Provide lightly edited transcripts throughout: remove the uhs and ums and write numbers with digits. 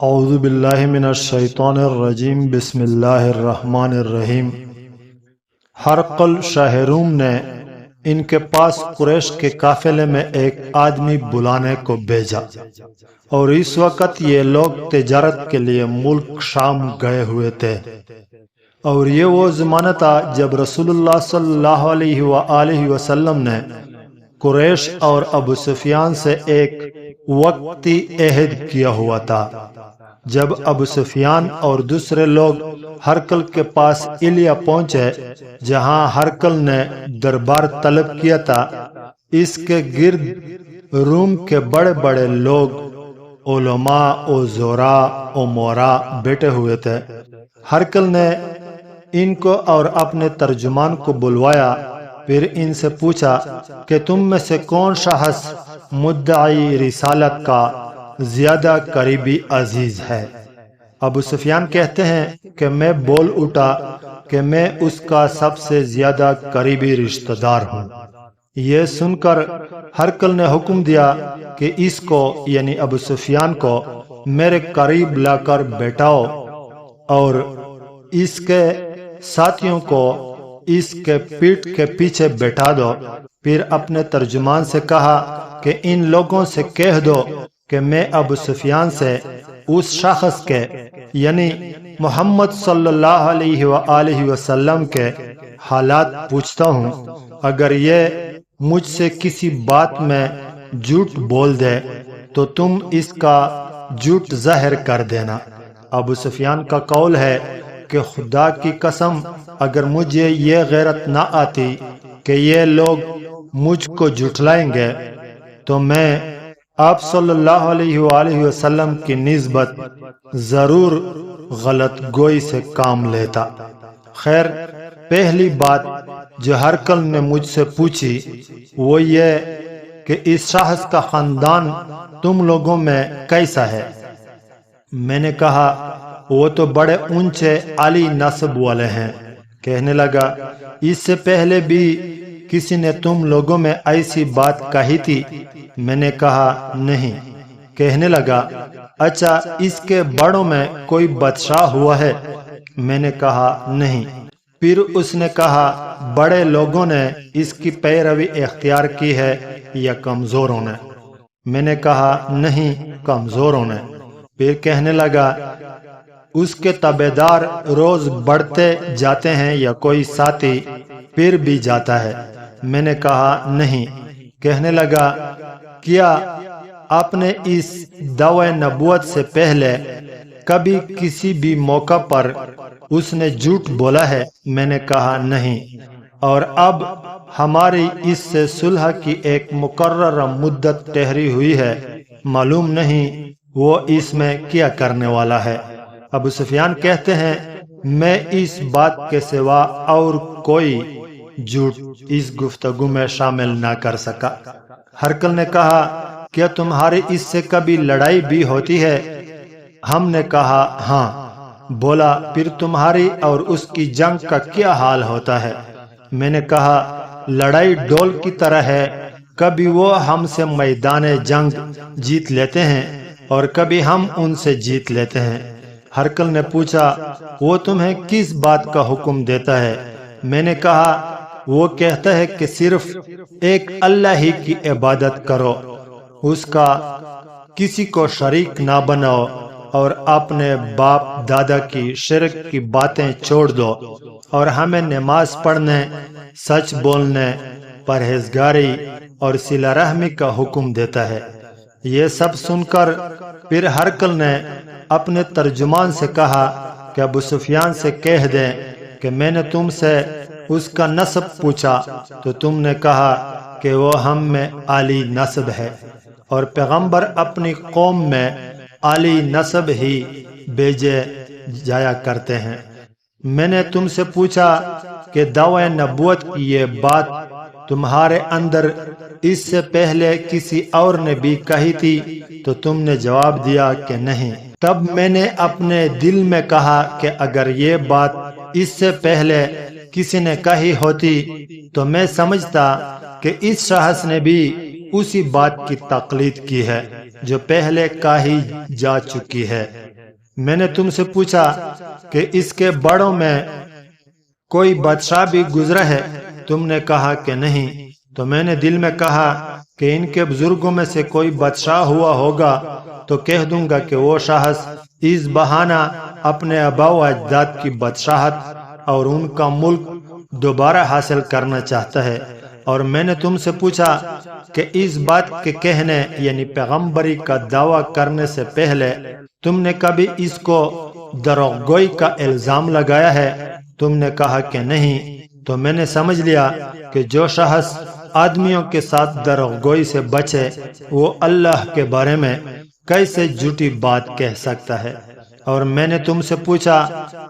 اعوذ باللہ من الشیطان الرجیم بسم اللہ الرحمن الرحیم۔ ہرقل شاہ روم نے ان کے پاس قریش کے قافلے میں ایک آدمی بلانے کو بھیجا، اور اس وقت یہ لوگ تجارت کے لیے ملک شام گئے ہوئے تھے، اور یہ وہ زمانہ تھا جب رسول اللہ صلی اللہ علیہ وآلہ وسلم نے قریش اور ابو سفیان سے ایک وقتی عہد کیا ہوا تھا۔ جب ابو سفیان اور دوسرے لوگ ہرقل کے پاس ایلیا پہنچے، جہاں ہرقل نے دربار طلب کیا تھا، اس کے گرد روم کے بڑے بڑے لوگ، علماء، وزراء، امراء بیٹھے ہوئے تھے۔ ہرقل نے ان کو اور اپنے ترجمان کو بلوایا، پھر ان سے پوچھا کہ تم میں سے کون شخص مدعی رسالت کا زیادہ قریبی عزیز ہے؟ ابو سفیان کہتے ہیں کہ میں بول اٹھا کہ میں اس کا سب سے زیادہ قریبی رشتہ دار ہوں۔ یہ سن کر ہرقل نے حکم دیا کہ اس کو یعنی ابو سفیان کو میرے قریب لا کر بیٹھاؤ، اور اس کے ساتھیوں کو اس کے پیٹھ کے پیچھے بیٹھا دو۔ پھر اپنے ترجمان سے کہا کہ ان لوگوں سے کہہ دو کہ میں ابو سفیان سے اس شخص کے یعنی محمد صلی اللہ علیہ وآلہ وسلم کے حالات پوچھتا ہوں۔ اگر یہ مجھ سے کسی بات میں جھوٹ بول دے تو تم اس کا جھوٹ ظاہر کر دینا۔ ابو سفیان کا قول ہے کہ خدا کی قسم، اگر مجھے یہ غیرت نہ آتی کہ یہ لوگ مجھ کو جھٹلائیں گے تو میں آپ صلی اللہ علیہ وآلہ وسلم کی نسبت ضرور غلط گوئی سے کام لیتا۔ خیر، پہلی بات جو ہرقل نے مجھ سے پوچھی وہ یہ کہ اس شخص کا خاندان تم لوگوں میں کیسا ہے؟ میں نے کہا وہ تو بڑے اونچے عالی نسب والے ہیں۔ کہنے لگا اس سے پہلے بھی کسی نے تم لوگوں میں ایسی بات کہی تھی؟ میں نے کہا نہیں۔ کہنے لگا اچھا، اس کے بڑوں میں کوئی بادشاہ ہوا ہے؟ میں نے کہا نہیں۔ پھر اس نے کہا بڑے لوگوں نے اس کی پیروی اختیار کی ہے یا کمزوروں نے؟ میں نے کہا نہیں، کمزوروں نے۔ پھر کہنے لگا اس کے تابعدار روز بڑھتے جاتے ہیں یا کوئی ساتھی پھر بھی جاتا ہے؟ میں نے کہا نہیں۔ کہنے لگا کیا آپ نے اس دعوی نبوت سے پہلے کبھی کسی بھی موقع پر اس نے جھوٹ بولا ہے؟ میں نے کہا نہیں۔ اور اب ہماری اس سے صلح کی ایک مقررہ مدت ٹھہری ہوئی ہے، معلوم نہیں وہ اس میں کیا کرنے والا ہے۔ ابو سفیان کہتے ہیں میں اس بات کے سوا اور کوئی جھوٹ اس گفتگو میں شامل نہ کر سکا۔ ہرقل نے کہا کیا تمہاری اس سے کبھی لڑائی بھی ہوتی ہے؟ ہم نے کہا ہاں۔ بولا پھر تمہاری اور اس کی جنگ کا کیا حال ہوتا ہے؟ میں نے کہا لڑائی ڈول کی طرح ہے، کبھی وہ ہم سے میدان جنگ جیت لیتے ہیں اور کبھی ہم ان سے جیت لیتے ہیں۔ ہرقل نے پوچھا وہ تمہیں کس بات کا حکم دیتا ہے؟ میں نے کہا وہ کہتا ہے کہ صرف ایک اللہ ہی کی عبادت کرو، اس کا کسی کو شریک نہ بناؤ، اور اپنے باپ دادا کی شرک کی باتیں چھوڑ دو، اور ہمیں نماز پڑھنے، سچ بولنے، پرہیزگاری اور صلہ رحمی کا حکم دیتا ہے۔ یہ سب سن کر پھر ہرقل نے اپنے ترجمان سے کہا کہ ابو سفیان سے کہہ دیں کہ میں نے تم سے اس کا نسب پوچھا تو تم نے کہا کہ وہ ہم میں عالی نسب ہے، اور پیغمبر اپنی قوم میں عالی نسب ہی بھیجے جایا کرتے ہیں۔ میں نے تم سے پوچھا کہ دعوی نبوت کی یہ بات تمہارے اندر اس سے پہلے کسی اور نے بھی کہی تھی تو تم نے جواب دیا کہ نہیں۔ تب میں نے اپنے دل میں کہا کہ اگر یہ بات اس سے پہلے کسی نے کہی ہوتی تو میں سمجھتا کہ اس شخص نے بھی اسی بات کی تقلید کی ہے جو پہلے کہی جا چکی ہے۔ میں نے تم سے پوچھا کہ اس کے بڑوں میں کوئی بادشاہ بھی گزرا ہے؟ تم نے کہا کہ نہیں۔ تو میں نے دل میں کہا کہ ان کے بزرگوں میں سے کوئی بادشاہ ہوا ہوگا تو کہہ دوں گا کہ وہ شخص اس بہانہ اپنے آباء و اجداد کی بادشاہت اور ان کا ملک دوبارہ حاصل کرنا چاہتا ہے۔ اور میں نے تم سے پوچھا کہ اس بات کے کہنے یعنی پیغمبری کا دعویٰ کرنے سے پہلے تم نے کبھی اس کو دروغگوئی کا الزام لگایا ہے؟ تم نے کہا کہ نہیں۔ تو میں نے سمجھ لیا کہ جو شخص آدمیوں کے ساتھ دروغگوئی سے بچے وہ اللہ کے بارے میں کیسے جھوٹی بات کہہ سکتا ہے۔ اور میں نے تم سے پوچھا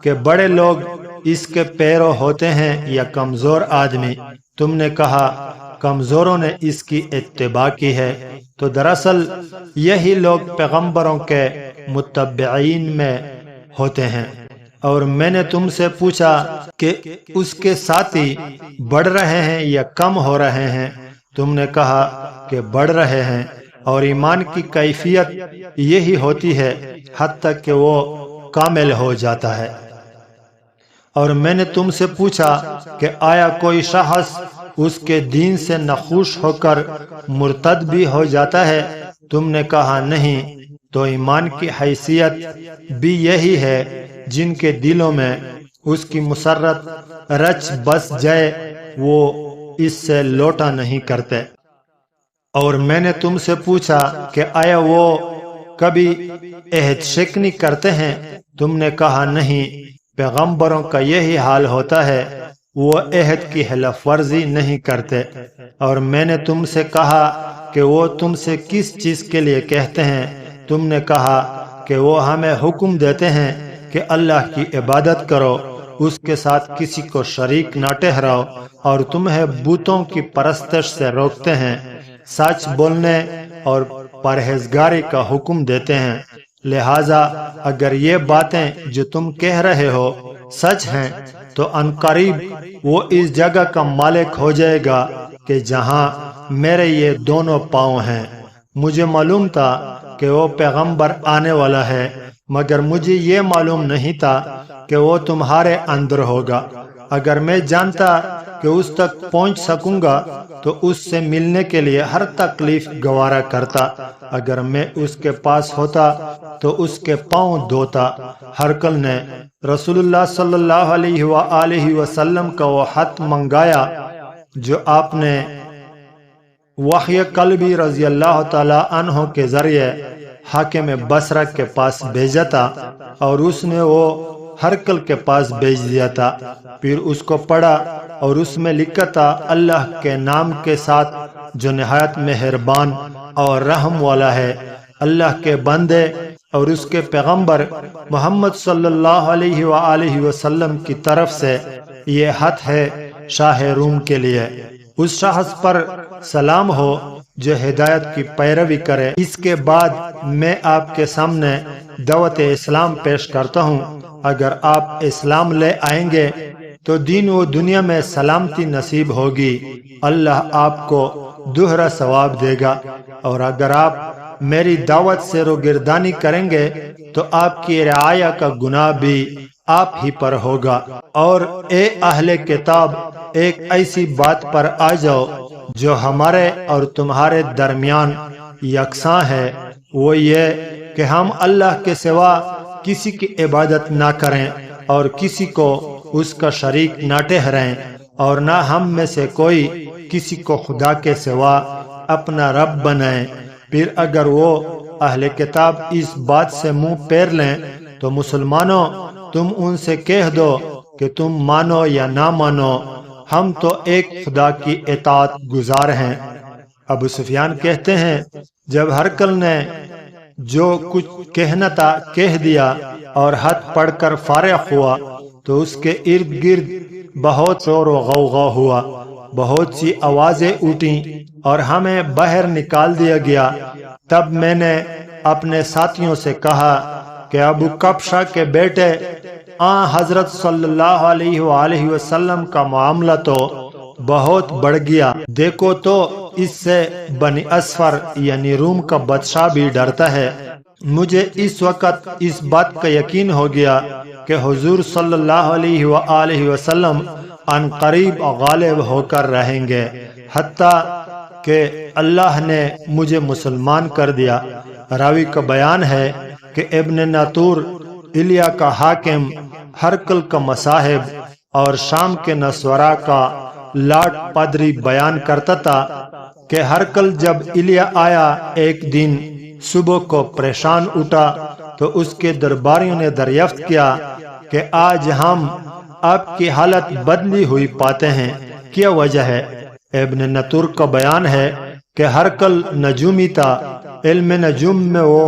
کہ بڑے لوگ اس کے پیرو ہوتے ہیں یا کمزور آدمی؟ تم نے کہا کمزوروں نے اس کی اتباع کی ہے۔ تو دراصل یہی لوگ پیغمبروں کے متبعین میں ہوتے ہیں۔ اور میں نے تم سے پوچھا کہ اس کے ساتھی بڑھ رہے ہیں یا کم ہو رہے ہیں؟ تم نے کہا کہ بڑھ رہے ہیں، اور ایمان کی کیفیت یہی ہوتی ہے حتیٰ کہ وہ کامل ہو جاتا ہے۔ اور میں نے تم سے پوچھا کہ آیا کوئی شخص اس کے دین سے ناخوش ہو کر مرتد بھی ہو جاتا ہے؟ تم نے کہا نہیں۔ تو ایمان کی حیثیت بھی یہی ہے جن کے دلوں میں اس کی مسرت رچ بس جائے وہ اس سے لوٹا نہیں کرتے۔ اور میں نے تم سے پوچھا کہ آیا وہ کبھی عہد شکنی کرتے ہیں؟ تم نے کہا نہیں۔ پیغمبروں کا یہی حال ہوتا ہے، وہ عہد کی خلاف ورزی نہیں کرتے۔ اور میں نے تم سے کہا کہ وہ تم سے کس چیز کے لیے کہتے ہیں؟ تم نے کہا کہ وہ ہمیں حکم دیتے ہیں کہ اللہ کی عبادت کرو، اس کے ساتھ کسی کو شریک نہ ٹھہراؤ، اور تمہیں بتوں کی پرستش سے روکتے ہیں، سچ بولنے اور پرہیزگاری کا حکم دیتے ہیں۔ لہٰذا اگر یہ باتیں جو تم کہہ رہے ہو سچ ہیں تو عنقریب وہ اس جگہ کا مالک ہو جائے گا کہ جہاں میرے یہ دونوں پاؤں ہیں۔ مجھے معلوم تھا کہ وہ پیغمبر آنے والا ہے، مگر مجھے یہ معلوم نہیں تھا کہ وہ تمہارے اندر ہوگا۔ اگر میں جانتا کہ اس تک پہنچ سکوں گا تو اس سے ملنے کے لیے ہر تکلیف گوارا کرتا۔ اگر میں اس کے پاس ہوتا تو اس کے پاؤں دھوتا۔ ہرقل نے رسول اللہ صلی اللہ علیہ وآلہ وسلم کا وہ خط منگایا جو آپ نے وحی قلبی رضی اللہ تعالی عنہ کے ذریعے حاکم بصرہ کے پاس بھیجا تھا، اور اس نے وہ ہرقل کے پاس بھیج دیا تھا۔ پھر اس کو پڑھا اور اس میں لکھا تھا، اللہ کے نام کے ساتھ جو نہایت مہربان اور رحم والا ہے۔ اللہ کے بندے اور اس کے پیغمبر محمد صلی اللہ علیہ وآلہ وسلم کی طرف سے یہ خط ہے شاہ روم کے لیے۔ اس شخص پر سلام ہو جو ہدایت کی پیروی کرے۔ اس کے بعد میں آپ کے سامنے دعوت اسلام پیش کرتا ہوں۔ اگر آپ اسلام لے آئیں گے تو دین و دنیا میں سلامتی نصیب ہوگی، اللہ آپ کو دوہرا ثواب دے گا۔ اور اگر آپ میری دعوت سے روگردانی کریں گے تو آپ کی رعایا کا گناہ بھی آپ ہی پر ہوگا۔ اور اے اہل کتاب، ایک ایسی بات پر آ جاؤ جو ہمارے اور تمہارے درمیان یکساں ہے، وہ یہ کہ ہم اللہ کے سوا کسی کی عبادت نہ کریں اور کسی کو اس کا شریک نہ ٹھہرائیں، اور نہ ہم میں سے کوئی کسی کو خدا کے سوا اپنا رب بنائیں۔ پھر اگر وہ اہل کتاب اس بات سے منہ پھیر لیں تو مسلمانوں، تم ان سے کہہ دو کہ تم مانو یا نہ مانو، ہم تو ایک خدا کی اطاعت گزار ہیں۔ ابو سفیان کہتے ہیں، جب ہرقل نے جو کچھ کہنا تھا کہہ دیا اور خط پڑھ کر فارغ ہوا تو اس کے ارد گرد بہت شور و غوغا ہوا، بہت سی آوازیں اٹھیں اور ہمیں باہر نکال دیا گیا۔ تب میں نے اپنے ساتھیوں سے کہا کہ ابو کبشہ کے بیٹے حضرت صلی اللہ علیہ وآلہ وسلم کا معاملہ تو بہت بڑھ گیا، دیکھو تو اس سے بنی اسفر یعنی روم کا بادشاہ بھی ڈرتا ہے۔ مجھے اس وقت اس بات کا یقین ہو گیا کہ حضور صلی اللہ علیہ وآلہ وسلم ان قریب غالب ہو کر رہیں گے، حتیٰ کہ اللہ نے مجھے مسلمان کر دیا۔ راوی کا بیان ہے کہ ابن ناطور ایلیا کا حاکم، ہرقل کا مصاحب اور شام کے نسوارا کا لاٹ پادری بیان کرتا تھا کہ ہرقل جب ایلیا آیا ایک دن صبح کو پریشان اٹھا تو اس کے درباریوں نے دریافت کیا کہ آج ہم آپ کی حالت بدلی ہوئی پاتے ہیں، کیا وجہ ہے؟ ابن نطور کا بیان ہے کہ ہرقل نجومی تھا، علم نجوم میں وہ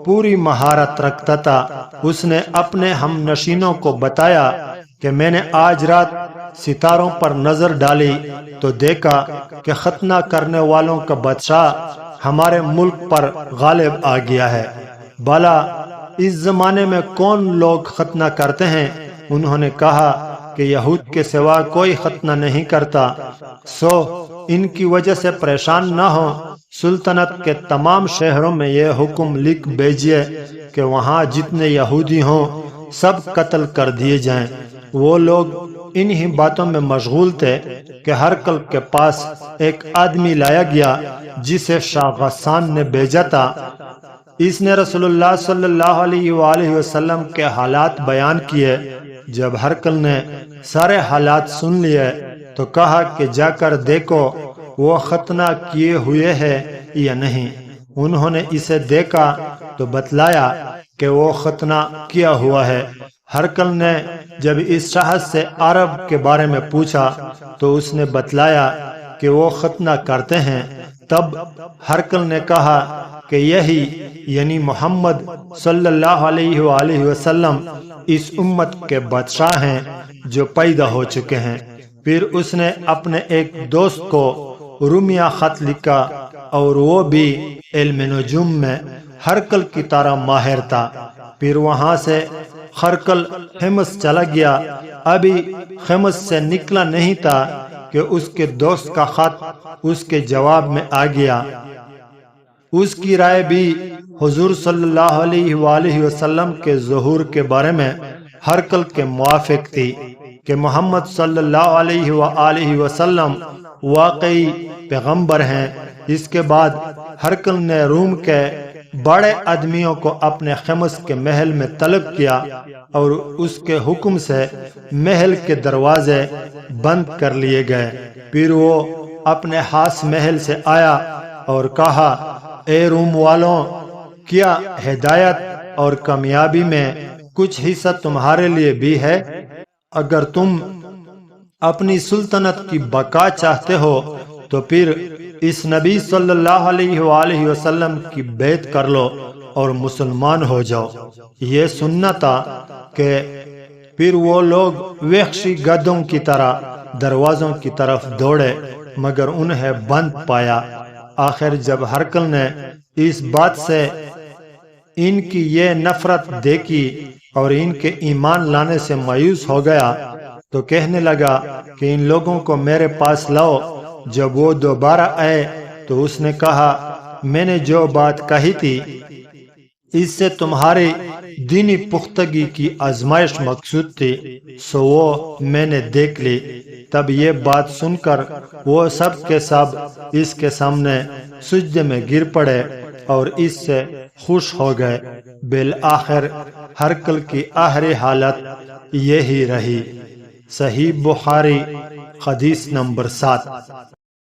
پوری مہارت رکھتا تھا۔ اس نے اپنے ہم نشینوں کو بتایا کہ میں نے آج رات ستاروں پر نظر ڈالی تو دیکھا کہ ختنہ کرنے والوں کا بادشاہ ہمارے ملک پر غالب آ گیا ہے۔ بھلا اس زمانے میں کون لوگ ختنہ کرتے ہیں؟ انہوں نے کہا کہ یہود کے سوا کوئی ختنہ نہیں کرتا، سو ان کی وجہ سے پریشان نہ ہو۔ سلطنت کے تمام شہروں میں یہ حکم لکھ بھیجیے کہ وہاں جتنے یہودی ہوں سب قتل کر دیے جائیں۔ وہ لوگ انہی باتوں میں مشغول تھے کہ ہرقل کے پاس ایک آدمی لایا گیا جسے شاہ غسان نے بھیجا تھا۔ اس نے رسول اللہ صلی اللہ علیہ وآلہ وسلم کے حالات بیان کیے۔ جب ہرقل نے سارے حالات سن لیے تو کہا کہ جا کر دیکھو وہ ختنہ کیے ہوئے ہے یا نہیں۔ انہوں نے اسے دیکھا تو بتلایا کہ وہ ختنہ کیا ہوا ہے۔ ہرقل نے جب اس شخص سے عرب کے بارے میں پوچھا تو اس نے بتلایا کہ وہ ختنہ کرتے ہیں۔ تب ہرقل نے کہا کہ یہی یعنی محمد صلی اللہ علیہ وآلہ وسلم اس امت کے بادشاہ ہیں جو پیدا ہو چکے ہیں۔ پھر اس نے اپنے ایک دوست کو رومیہ خط لکھا اور وہ بھی علم نجوم میں ہرقل کی طرح ماہر تھا۔ پھر وہاں سے ہرقل حمص چلا گیا۔ ابھی حمص سے نکلا نہیں تھا کہ اس کے دوست کا خط اس کے جواب میں آ گیا۔ اس کی رائے بھی حضور صلی اللہ علیہ وآلہ وسلم کے ظہور کے بارے میں ہرقل کے موافق تھی کہ محمد صلی اللہ علیہ وآلہ وسلم واقعی پیغمبر ہیں۔ اس کے بعد ہرقل نے روم کے بڑے آدمیوں کو اپنے حمص کے محل میں طلب کیا اور اس کے حکم سے محل کے دروازے بند کر لیے گئے۔ پھر وہ اپنے خاص محل سے آیا اور کہا، اے روم والوں، کیا ہدایت اور کامیابی میں کچھ حصہ تمہارے لیے بھی ہے؟ اگر تم اپنی سلطنت کی بقا چاہتے ہو تو پھر اس نبی صلی اللہ علیہ وآلہ وسلم کی بیعت کر لو اور مسلمان ہو جاؤ۔ یہ سننا تھا کہ پھر وہ لوگ وحشی گدھوں کی طرح دروازوں کی طرف دوڑے مگر انہیں بند پایا۔ آخر جب ہرقل نے اس بات سے ان کی یہ نفرت دیکھی اور ان کے ایمان لانے سے مایوس ہو گیا تو کہنے لگا کہ ان لوگوں کو میرے پاس لاؤ۔ جب وہ دوبارہ آئے تو اس نے کہا، میں نے جو بات کہی تھی اس سے تمہاری دینی پختگی کی آزمائش مقصود تھی، سو وہ میں نے دیکھ لی۔ تب یہ بات سن کر وہ سب کے سب اس کے سامنے سجدے میں گر پڑے اور اس سے خوش ہو گئے۔ بالآخر ہرقل کی آخری حالت یہی رہی۔ صحیح بخاری حدیث نمبر 7۔